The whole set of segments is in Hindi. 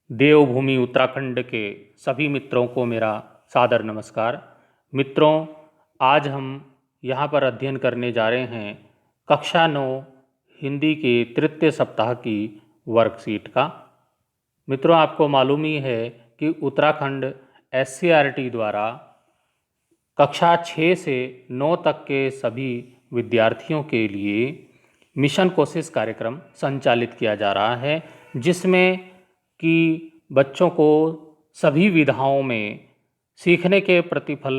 देवभूमि उत्तराखंड के सभी मित्रों को मेरा सादर नमस्कार। मित्रों, आज हम यहाँ पर अध्ययन करने जा रहे हैं कक्षा 9 हिंदी के तृतीय सप्ताह की वर्कशीट का। मित्रों, आपको मालूम ही है कि उत्तराखंड SCERT द्वारा कक्षा 6 से 9 तक के सभी विद्यार्थियों के लिए मिशन कोशिश कार्यक्रम संचालित किया जा रहा है, जिसमें कि बच्चों को सभी विधाओं में सीखने के प्रतिफल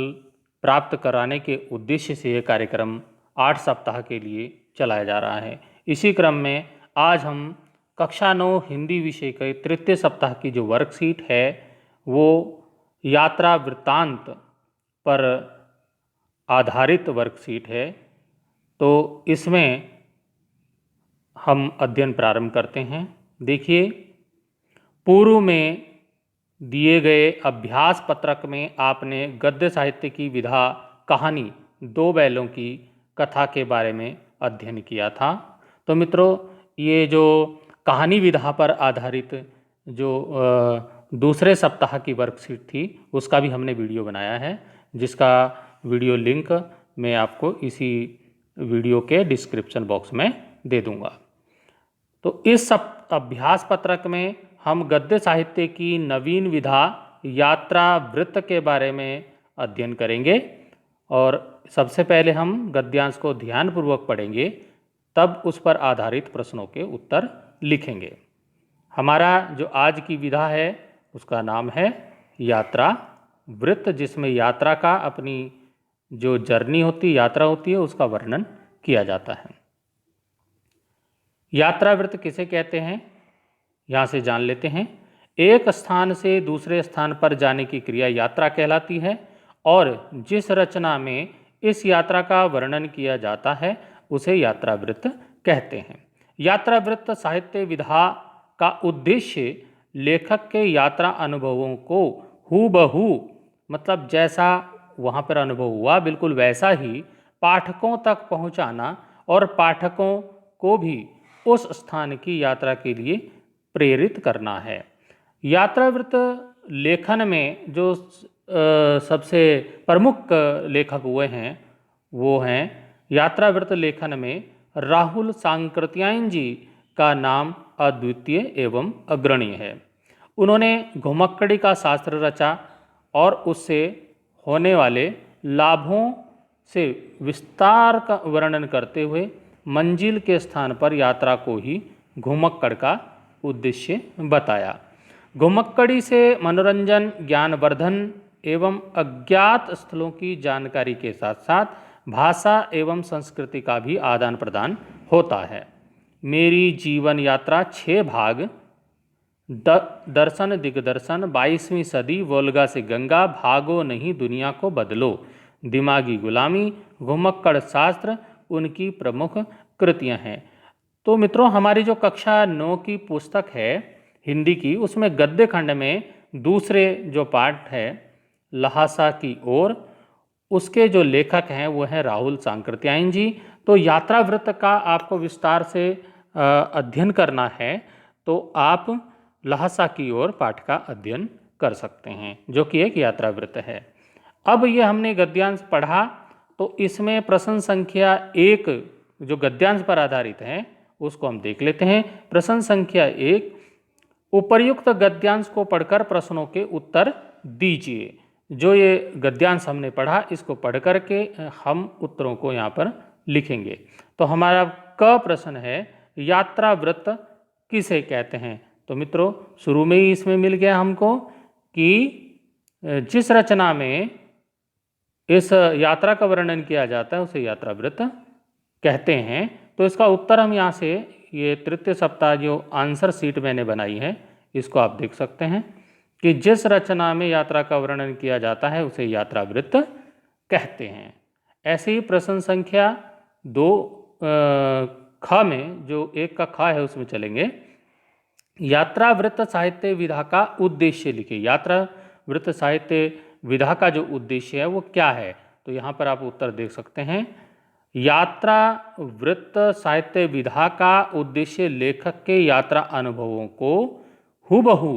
प्राप्त कराने के उद्देश्य से यह कार्यक्रम 8 सप्ताह के लिए चलाया जा रहा है। इसी क्रम में आज हम कक्षा 9 हिंदी विषय के तृतीय सप्ताह की जो वर्कशीट है वो यात्रा वृत्तांत पर आधारित वर्कशीट है। तो इसमें हम अध्ययन प्रारंभ करते हैं। देखिए, पूर्व में दिए गए अभ्यास पत्रक में आपने गद्य साहित्य की विधा कहानी दो बैलों की कथा के बारे में अध्ययन किया था। तो मित्रों, ये जो कहानी विधा पर आधारित जो दूसरे सप्ताह की वर्कशीट थी उसका भी हमने वीडियो बनाया है, जिसका वीडियो लिंक मैं आपको इसी वीडियो के डिस्क्रिप्शन बॉक्स में दे दूंगा। तो इस अभ्यास पत्रक में हम गद्य साहित्य की नवीन विधा यात्रा वृत्त के बारे में अध्ययन करेंगे और सबसे पहले हम गद्यांश को ध्यानपूर्वक पढ़ेंगे, तब उस पर आधारित प्रश्नों के उत्तर लिखेंगे। हमारा जो आज की विधा है उसका नाम है यात्रा वृत्त, जिसमें यात्रा का अपनी जो जर्नी होती यात्रा होती है उसका वर्णन किया जाता है। यात्रा वृत्त किसे कहते हैं, यहाँ से जान लेते हैं। एक स्थान से दूसरे स्थान पर जाने की क्रिया यात्रा कहलाती है और जिस रचना में इस यात्रा का वर्णन किया जाता है उसे यात्रा वृत्त कहते हैं। यात्रा वृत्त साहित्य विधा का उद्देश्य लेखक के यात्रा अनुभवों को हूबहू, मतलब जैसा वहाँ पर अनुभव हुआ बिल्कुल वैसा ही पाठकों तक पहुँचाना और पाठकों को भी उस स्थान की यात्रा के लिए प्रेरित करना है। यात्रा वृत्त लेखन में जो सबसे प्रमुख लेखक हुए हैं वो हैं, यात्रा वृत्त लेखन में राहुल सांकृत्यायन जी का नाम अद्वितीय एवं अग्रणी है। उन्होंने घुमक्कड़ी का शास्त्र रचा और उससे होने वाले लाभों से विस्तार का वर्णन करते हुए मंजिल के स्थान पर यात्रा को ही घुमक्कड़ का उद्देश्य बताया। घुमक्कड़ी से मनोरंजन, ज्ञानवर्धन एवं अज्ञात स्थलों की जानकारी के साथ साथ भाषा एवं संस्कृति का भी आदान प्रदान होता है। मेरी जीवन यात्रा 6 भाग, दर्शन दिग्दर्शन, 22वीं सदी, वोल्गा से गंगा, भागो नहीं दुनिया को बदलो, दिमागी गुलामी, घुमक्कड़ शास्त्र उनकी प्रमुख कृतियां हैं। तो मित्रों, हमारी जो कक्षा 9 की पुस्तक है हिंदी की, उसमें गद्य खंड में दूसरे जो पाठ है लहासा की ओर, उसके जो लेखक हैं वो हैं राहुल सांकृत्यायन जी। तो यात्रा वृत्त का आपको विस्तार से अध्ययन करना है तो आप लहासा की ओर पाठ का अध्ययन कर सकते हैं, जो कि एक यात्रा वृत्त है। अब ये हमने गद्यांश पढ़ा, तो इसमें प्रश्न संख्या 1 जो गद्यांश पर आधारित है उसको हम देख लेते हैं। प्रश्न संख्या 1, उपर्युक्त गद्यांश को पढ़कर प्रश्नों के उत्तर दीजिए। जो ये गद्यांश हमने पढ़ा इसको पढ़ करके हम उत्तरों को यहाँ पर लिखेंगे। तो हमारा क प्रश्न है, यात्रा वृत्त किसे कहते हैं। तो मित्रों, शुरू में ही इसमें मिल गया हमको कि जिस रचना में इस यात्रा का वर्णन किया जाता है उसे यात्रा वृत्त कहते हैं। तो इसका उत्तर हम यहाँ से, ये तृतीय सप्ताह जो आंसर शीट मैंने बनाई है इसको आप देख सकते हैं कि जिस रचना में यात्रा का वर्णन किया जाता है उसे यात्रा वृत्त कहते हैं। ऐसे ही प्रश्न संख्या 2 ख में, जो 1 का ख है उसमें चलेंगे। यात्रा वृत्त साहित्य विधा का उद्देश्य लिखिए। यात्रा वृत्त साहित्य विधा का जो उद्देश्य है वो क्या है, तो यहाँ पर आप उत्तर देख सकते हैं। यात्रा वृत्त साहित्य विधा का उद्देश्य लेखक के यात्रा अनुभवों को हूबहू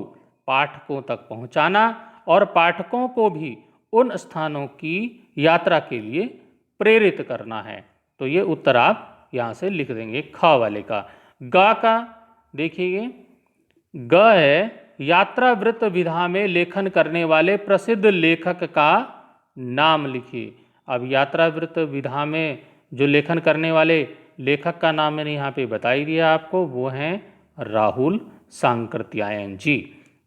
पाठकों तक पहुंचाना और पाठकों को भी उन स्थानों की यात्रा के लिए प्रेरित करना है। तो ये उत्तर आप यहाँ से लिख देंगे ख वाले का। ग का देखिए, ग है यात्रा वृत्त विधा में लेखन करने वाले प्रसिद्ध लेखक का नाम लिखिए। अब यात्रा वृत्त विधा में जो लेखन करने वाले लेखक का नाम मैंने यहाँ पे बता ही दिया आपको, वो हैं राहुल सांकृत्यायन जी।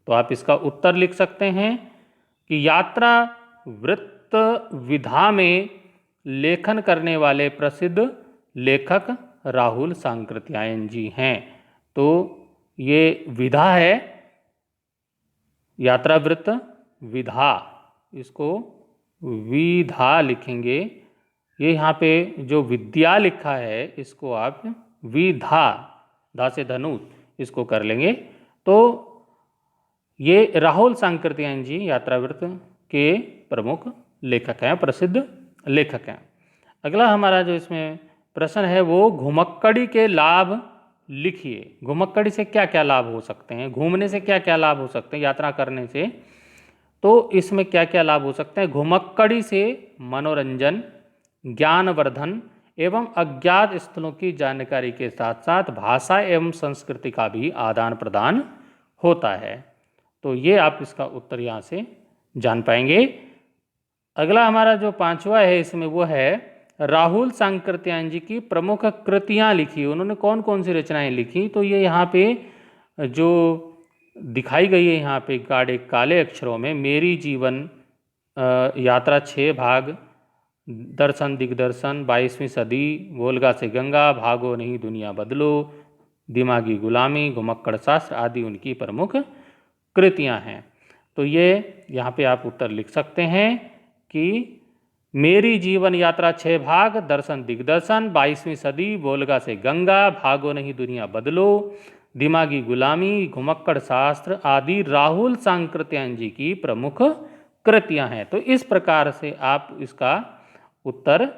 तो आप इसका उत्तर लिख सकते हैं कि यात्रा वृत्त विधा में लेखन करने वाले प्रसिद्ध लेखक राहुल सांकृत्यायन जी हैं। तो ये विधा है, यात्रा वृत्त विधा, इसको विधा लिखेंगे। ये यहाँ पे जो विद्या लिखा है इसको आप विधा, धा से धनु, इसको कर लेंगे। तो ये राहुल सांकृत्यायन जी यात्रावृत्त के प्रमुख लेखक हैं, प्रसिद्ध लेखक हैं। अगला हमारा जो इसमें प्रश्न है वो घुमक्कड़ी के लाभ लिखिए। घुमक्कड़ी से क्या क्या लाभ हो सकते हैं, घूमने से क्या क्या लाभ हो सकते हैं, यात्रा करने से तो इसमें क्या क्या लाभ हो सकते हैं। घुमक्कड़ी से मनोरंजन, ज्ञानवर्धन एवं अज्ञात स्थलों की जानकारी के साथ साथ भाषा एवं संस्कृति का भी आदान प्रदान होता है। तो ये आप इसका उत्तर यहाँ से जान पाएंगे। अगला हमारा जो पांचवा है इसमें वो है राहुल सांकृत्यायन जी की प्रमुख कृतियाँ लिखी। उन्होंने कौन कौन सी रचनाएं लिखी, तो ये यहाँ पे जो दिखाई गई है यहाँ पे गाढ़े काले अक्षरों में, मेरी जीवन यात्रा 6 भाग, दर्शन दिग्दर्शन, 22वीं सदी, वोल्गा से गंगा, भागो नहीं दुनिया बदलो, दिमागी गुलामी, घुमक्कड़ शास्त्र आदि उनकी प्रमुख कृतियाँ हैं। तो ये यहाँ पे आप उत्तर लिख सकते हैं कि मेरी जीवन यात्रा 6 भाग, दर्शन दिग्दर्शन, 22वीं सदी, वोल्गा से गंगा, भागो नहीं दुनिया बदलो, दिमागी गुलामी, घुमक्कड़ शास्त्र आदि राहुल सांकृत्यायन जी की प्रमुख कृतियाँ हैं। तो इस प्रकार से आप इसका उत्तर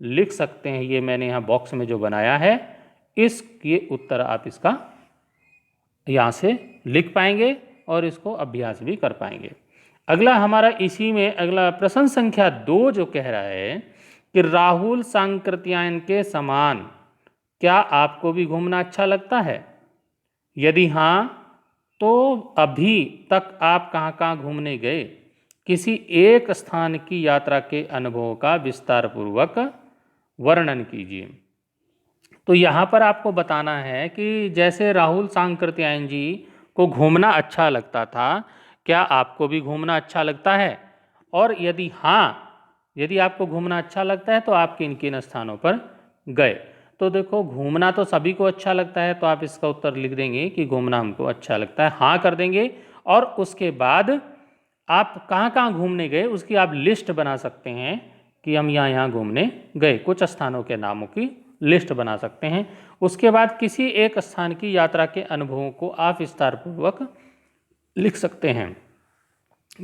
लिख सकते हैं। ये मैंने यहाँ बॉक्स में जो बनाया है ये उत्तर आप इसका यहाँ से लिख पाएंगे और इसको अभ्यास भी कर पाएंगे। अगला हमारा इसी में अगला प्रश्न संख्या 2 जो कह रहा है कि राहुल सांकृत्यायन के समान क्या आपको भी घूमना अच्छा लगता है? यदि हाँ तो अभी तक आप कहाँ कहाँ घूमने गए? किसी एक स्थान की यात्रा के अनुभवों का विस्तार पूर्वक वर्णन कीजिए। तो यहाँ पर आपको बताना है कि जैसे राहुल सांकृत्यायन जी को घूमना अच्छा लगता था, क्या आपको भी घूमना अच्छा लगता है? और यदि हाँ, यदि आपको घूमना अच्छा लगता है तो आप किन किन स्थानों पर गए? तो देखो, घूमना तो सभी को अच्छा लगता है, तो आप इसका उत्तर लिख देंगे कि घूमना हमको अच्छा लगता है, हाँ कर देंगे। और उसके बाद आप कहाँ कहाँ घूमने गए उसकी आप लिस्ट बना सकते हैं कि हम यहाँ यहाँ घूमने गए, कुछ स्थानों के नामों की लिस्ट बना सकते हैं। उसके बाद किसी एक स्थान की यात्रा के अनुभवों को आप विस्तारपूर्वक लिख सकते हैं।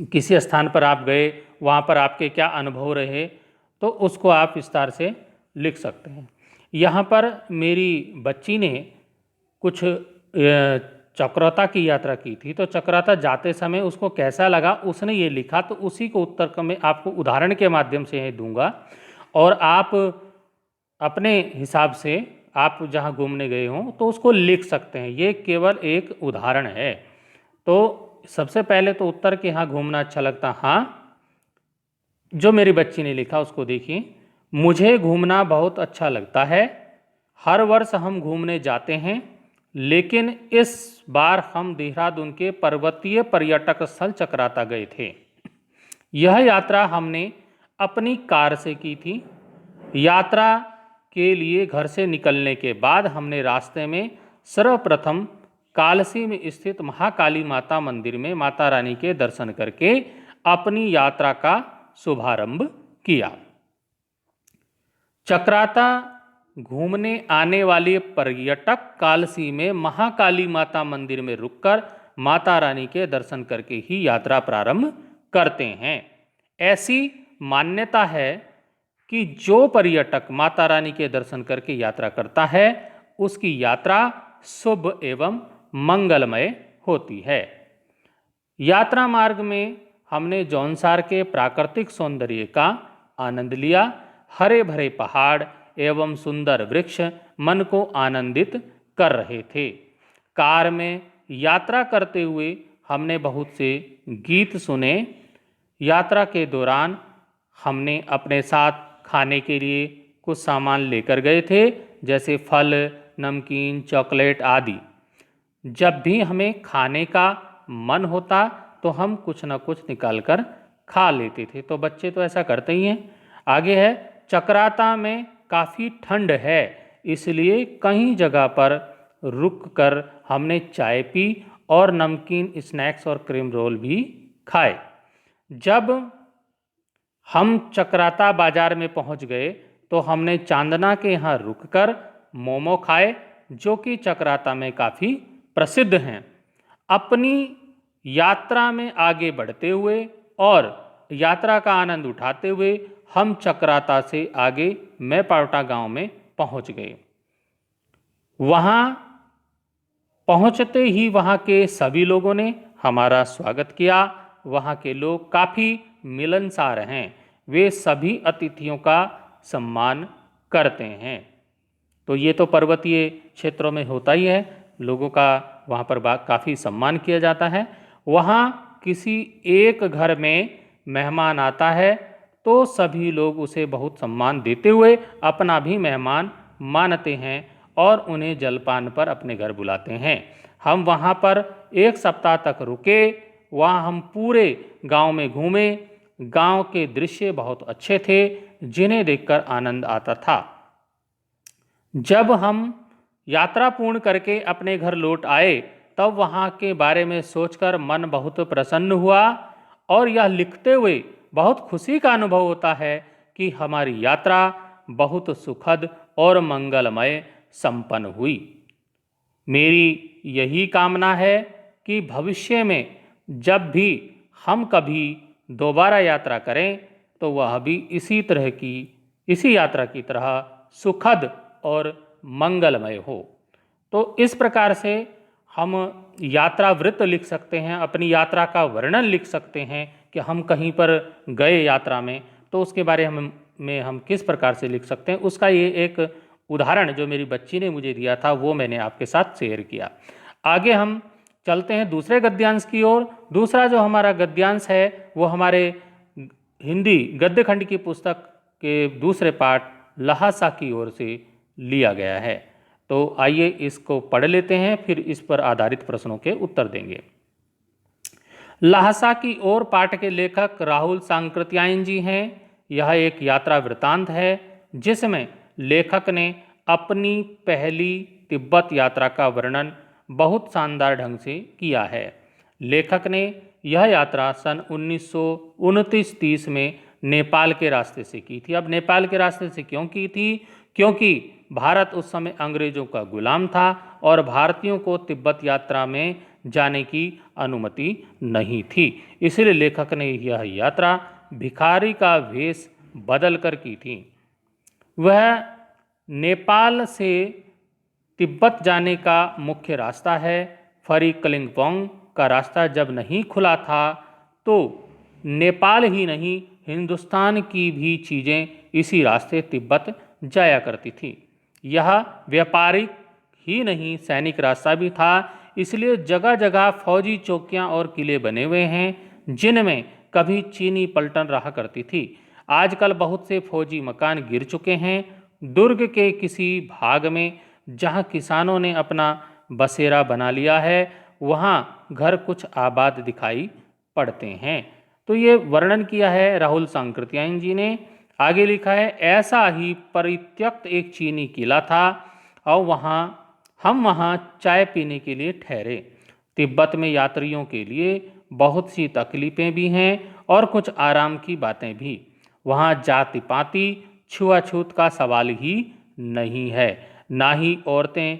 किसी स्थान पर आप गए, वहाँ पर आपके क्या अनुभव रहे, तो उसको आप विस्तार से लिख सकते हैं। यहाँ पर मेरी बच्ची ने कुछ चक्रौता की यात्रा की थी, तो चक्रौता जाते समय उसको कैसा लगा उसने ये लिखा, तो उसी को उत्तर का मैं आपको उदाहरण के माध्यम से दूंगा और आप अपने हिसाब से आप जहाँ घूमने गए हों तो उसको लिख सकते हैं। ये केवल एक उदाहरण है। तो सबसे पहले तो उत्तर के यहाँ घूमना अच्छा लगता, हाँ। जो मेरी बच्ची ने लिखा उसको देखिए, मुझे घूमना बहुत अच्छा लगता है, हर वर्ष हम घूमने जाते हैं, लेकिन इस बार हम देहरादून के पर्वतीय पर्यटक स्थल चक्राता गए थे। यह यात्रा हमने अपनी कार से की थी। यात्रा के लिए घर से निकलने के बाद हमने रास्ते में सर्वप्रथम कालसी में स्थित महाकाली माता मंदिर में माता रानी के दर्शन करके अपनी यात्रा का शुभारंभ किया। चक्राता घूमने आने वाले पर्यटक कालसी में महाकाली माता मंदिर में रुककर माता रानी के दर्शन करके ही यात्रा प्रारंभ करते हैं। ऐसी मान्यता है कि जो पर्यटक माता रानी के दर्शन करके यात्रा करता है उसकी यात्रा शुभ एवं मंगलमय होती है। यात्रा मार्ग में हमने जौनसार के प्राकृतिक सौंदर्य का आनंद लिया। हरे भरे पहाड़ एवं सुंदर वृक्ष मन को आनंदित कर रहे थे। कार में यात्रा करते हुए हमने बहुत से गीत सुने। यात्रा के दौरान हमने अपने साथ खाने के लिए कुछ सामान लेकर गए थे, जैसे फल, नमकीन, चॉकलेट आदि। जब भी हमें खाने का मन होता तो हम कुछ न कुछ निकाल कर खा लेते थे। तो बच्चे तो ऐसा करते ही हैं। आगे है, चकराता में काफ़ी ठंड है, इसलिए कई जगह पर रुक कर हमने चाय पी और नमकीन स्नैक्स और क्रीम रोल भी खाए। जब हम चकराता बाजार में पहुंच गए तो हमने चांदना के यहाँ रुककर मोमो खाए, जो कि चकराता में काफ़ी प्रसिद्ध हैं। अपनी यात्रा में आगे बढ़ते हुए और यात्रा का आनंद उठाते हुए हम चकराता से आगे मैपावटा गांव में पहुंच गए। वहां पहुंचते ही वहां के सभी लोगों ने हमारा स्वागत किया। वहां के लोग काफ़ी मिलनसार हैं, वे सभी अतिथियों का सम्मान करते हैं। तो ये तो पर्वतीय क्षेत्रों में होता ही है, लोगों का वहाँ पर काफ़ी सम्मान किया जाता है। वहाँ किसी एक घर में मेहमान आता है तो सभी लोग उसे बहुत सम्मान देते हुए अपना भी मेहमान मानते हैं और उन्हें जलपान पर अपने घर बुलाते हैं। हम वहाँ पर एक सप्ताह तक रुके, वहाँ हम पूरे गांव में घूमे। गांव के दृश्य बहुत अच्छे थे, जिन्हें देखकर आनंद आता था। जब हम यात्रा पूर्ण करके अपने घर लौट आए तब वहाँ के बारे में सोचकर मन बहुत प्रसन्न हुआ और यह लिखते हुए बहुत खुशी का अनुभव होता है कि हमारी यात्रा बहुत सुखद और मंगलमय संपन्न हुई। मेरी यही कामना है कि भविष्य में जब भी हम कभी दोबारा यात्रा करें तो वह भी इसी यात्रा की तरह सुखद और मंगलमय हो। तो इस प्रकार से हम यात्रा वृत्त लिख सकते हैं, अपनी यात्रा का वर्णन लिख सकते हैं कि हम कहीं पर गए यात्रा में तो उसके बारे में हम किस प्रकार से लिख सकते हैं। उसका ये एक उदाहरण जो मेरी बच्ची ने मुझे दिया था वो मैंने आपके साथ शेयर किया। आगे हम चलते हैं दूसरे गद्यांश की ओर। दूसरा जो हमारा गद्यांश है वो हमारे हिंदी गद्य खंड की पुस्तक के दूसरे पाठ लहासा की ओर से लिया गया है। तो आइए इसको पढ़ लेते हैं, फिर इस पर आधारित प्रश्नों के उत्तर देंगे। लहासा की ओर पाठ के लेखक राहुल सांकृत्यायन जी हैं। यह एक यात्रा वृतांत है जिसमें लेखक ने अपनी पहली तिब्बत यात्रा का वर्णन बहुत शानदार ढंग से किया है। लेखक ने यह यात्रा सन 1929-30 में नेपाल के रास्ते से की थी। अब नेपाल के रास्ते से क्यों की थी? क्योंकि भारत उस समय अंग्रेजों का गुलाम था और भारतीयों को तिब्बत यात्रा में जाने की अनुमति नहीं थी। इसलिए लेखक ने यह यात्रा भिखारी का वेश बदल कर की थी। वह नेपाल से तिब्बत जाने का मुख्य रास्ता है। फरी कलिंगपोंग का रास्ता जब नहीं खुला था तो नेपाल ही नहीं हिंदुस्तान की भी चीज़ें इसी रास्ते तिब्बत जाया करती थी। यह व्यापारिक ही नहीं सैनिक रास्ता भी था, इसलिए जगह जगह फौजी चौकियां और किले बने हुए हैं जिनमें कभी चीनी पलटन रहा करती थी। आजकल बहुत से फौजी मकान गिर चुके हैं। दुर्ग के किसी भाग में जहां किसानों ने अपना बसेरा बना लिया है वहां घर कुछ आबाद दिखाई पड़ते हैं। तो ये वर्णन किया है राहुल सांकृत्यायन जी ने। आगे लिखा है, ऐसा ही परित्यक्त एक चीनी किला था और हम वहाँ चाय पीने के लिए ठहरे। तिब्बत में यात्रियों के लिए बहुत सी तकलीफ़ें भी हैं और कुछ आराम की बातें भी। वहाँ जाति पाति छुआछूत का सवाल ही नहीं है, ना ही औरतें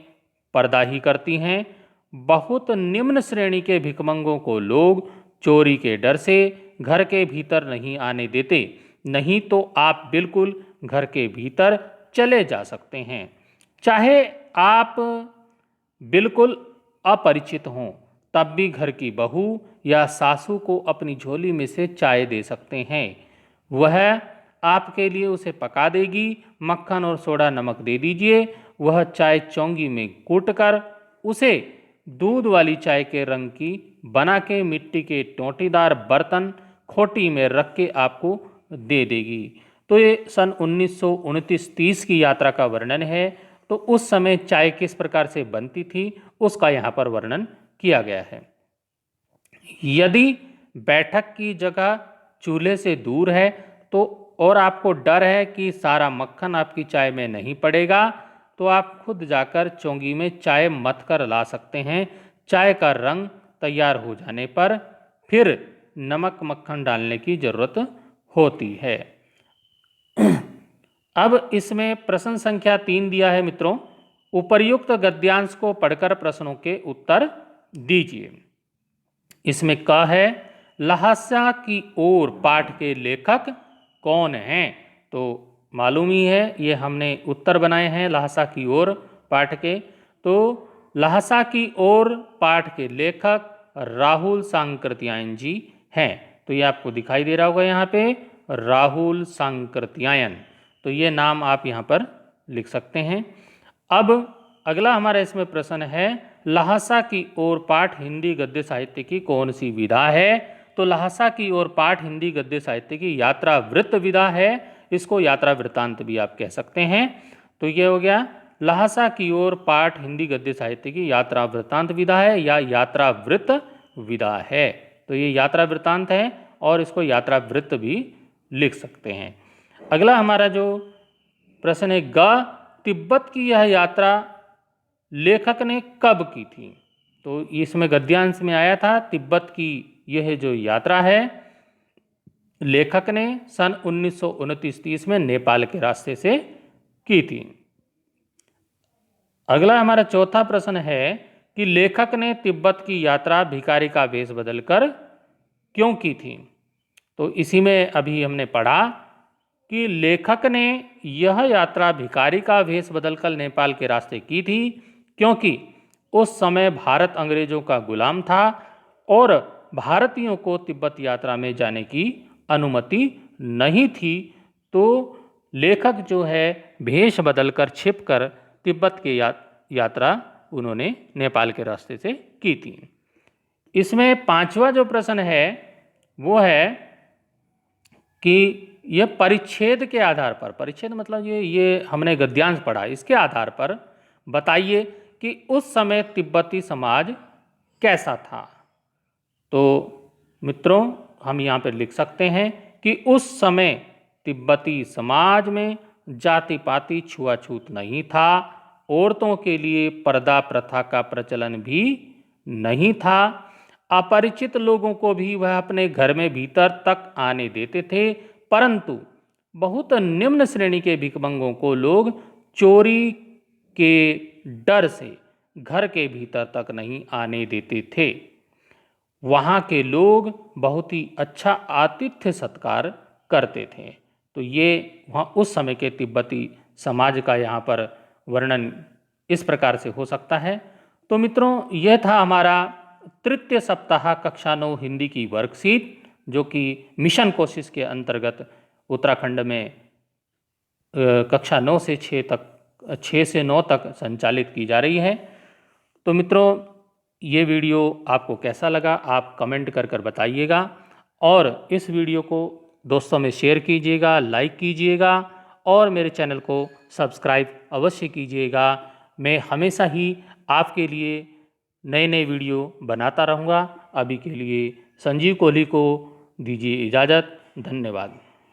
पर्दा ही करती हैं। बहुत निम्न श्रेणी के भिखमंगों को लोग चोरी के डर से घर के भीतर नहीं आने देते, नहीं तो आप बिल्कुल घर के भीतर चले जा सकते हैं। चाहे आप बिल्कुल अपरिचित हों, तब भी घर की बहू या सासू को अपनी झोली में से चाय दे सकते हैं। वह आपके लिए उसे पका देगी। मक्खन और सोडा नमक दे दीजिए। वह चाय चौंगी में कूटकर उसे दूध वाली चाय के रंग की बना के मिट्टी के टोंटीदार बर्तन खोटी में रख के आपको दे देगी। तो ये सन 1929-30 की यात्रा का वर्णन है। तो उस समय चाय किस प्रकार से बनती थी उसका यहाँ पर वर्णन किया गया है। यदि बैठक की जगह चूल्हे से दूर है तो और आपको डर है कि सारा मक्खन आपकी चाय में नहीं पड़ेगा, तो आप खुद जाकर चौंगी में चाय मथ कर ला सकते हैं। चाय का रंग तैयार हो जाने पर फिर नमक मक्खन डालने की ज़रूरत होती है। अब इसमें प्रश्न संख्या 3 दिया है मित्रों। उपर्युक्त गद्यांश को पढ़कर प्रश्नों के उत्तर दीजिए। इसमें क है लहासा की ओर पाठ के लेखक कौन हैं? तो मालूम ही है, ये हमने उत्तर बनाए हैं लहासा की ओर पाठ के। तो लहासा की ओर पाठ के लेखक राहुल सांकृत्यायन जी हैं। तो ये आपको दिखाई दे रहा होगा यहाँ पे, राहुल सांकृत्यायन। तो ये नाम आप यहाँ पर लिख सकते हैं। अब अगला हमारा इसमें प्रश्न है, लहासा की ओर पाठ हिंदी गद्य साहित्य की कौन सी विधा है? तो लहासा की ओर पाठ हिंदी गद्य साहित्य की यात्रा वृत्त विधा है। इसको यात्रा वृत्तांत भी आप कह सकते हैं। तो ये हो गया लहासा की ओर पाठ हिंदी गद्य साहित्य की यात्रा वृत्तांत विधा है या यात्रा वृत्त विधा है। तो ये यात्रा वृत्तांत है और इसको यात्रा वृत्त भी लिख सकते हैं। अगला हमारा जो प्रश्न है, तिब्बत की यह यात्रा लेखक ने कब की थी? तो इसमें गद्यांश में आया था तिब्बत की यह जो यात्रा है लेखक ने सन 1929-30 में नेपाल के रास्ते से की थी। अगला हमारा चौथा प्रश्न है कि लेखक ने तिब्बत की यात्रा भिखारी का वेश बदलकर क्यों की थी? तो इसी में अभी हमने पढ़ा कि लेखक ने यह यात्रा भिखारी का वेश बदलकर नेपाल के रास्ते की थी क्योंकि उस समय भारत अंग्रेजों का गुलाम था और भारतीयों को तिब्बत यात्रा में जाने की अनुमति नहीं थी। तो लेखक जो है भेष बदलकर छिपकर तिब्बत की यात्रा उन्होंने नेपाल के रास्ते से की थी। इसमें पांचवा जो प्रश्न है वो है कि यह परिच्छेद के आधार पर, परिच्छेद मतलब ये हमने गद्यांश पढ़ा, इसके आधार पर बताइए कि उस समय तिब्बती समाज कैसा था। तो मित्रों हम यहाँ पर लिख सकते हैं कि उस समय तिब्बती समाज में जाति पाति छुआछूत नहीं था। औरतों के लिए पर्दा प्रथा का प्रचलन भी नहीं था। अपरिचित लोगों को भी वह अपने घर में भीतर तक आने देते थे, परंतु बहुत निम्न श्रेणी के भिखमंगों को लोग चोरी के डर से घर के भीतर तक नहीं आने देते थे। वहाँ के लोग बहुत ही अच्छा आतिथ्य सत्कार करते थे। तो ये वहाँ उस समय के तिब्बती समाज का यहाँ पर वर्णन इस प्रकार से हो सकता है। तो मित्रों यह था हमारा तृतीय सप्ताह कक्षा 9 हिंदी की वर्कशीट, जो कि मिशन कोशिश के अंतर्गत उत्तराखंड में कक्षा 9 से 6 से 9 तक संचालित की जा रही है। तो मित्रों ये वीडियो आपको कैसा लगा आप कमेंट कर बताइएगा और इस वीडियो को दोस्तों में शेयर कीजिएगा, लाइक कीजिएगा और मेरे चैनल को सब्सक्राइब अवश्य कीजिएगा। मैं हमेशा ही आपके लिए नए नए वीडियो बनाता रहूँगा। अभी के लिए संजीव कोहली को दीजिए इजाज़त। धन्यवाद।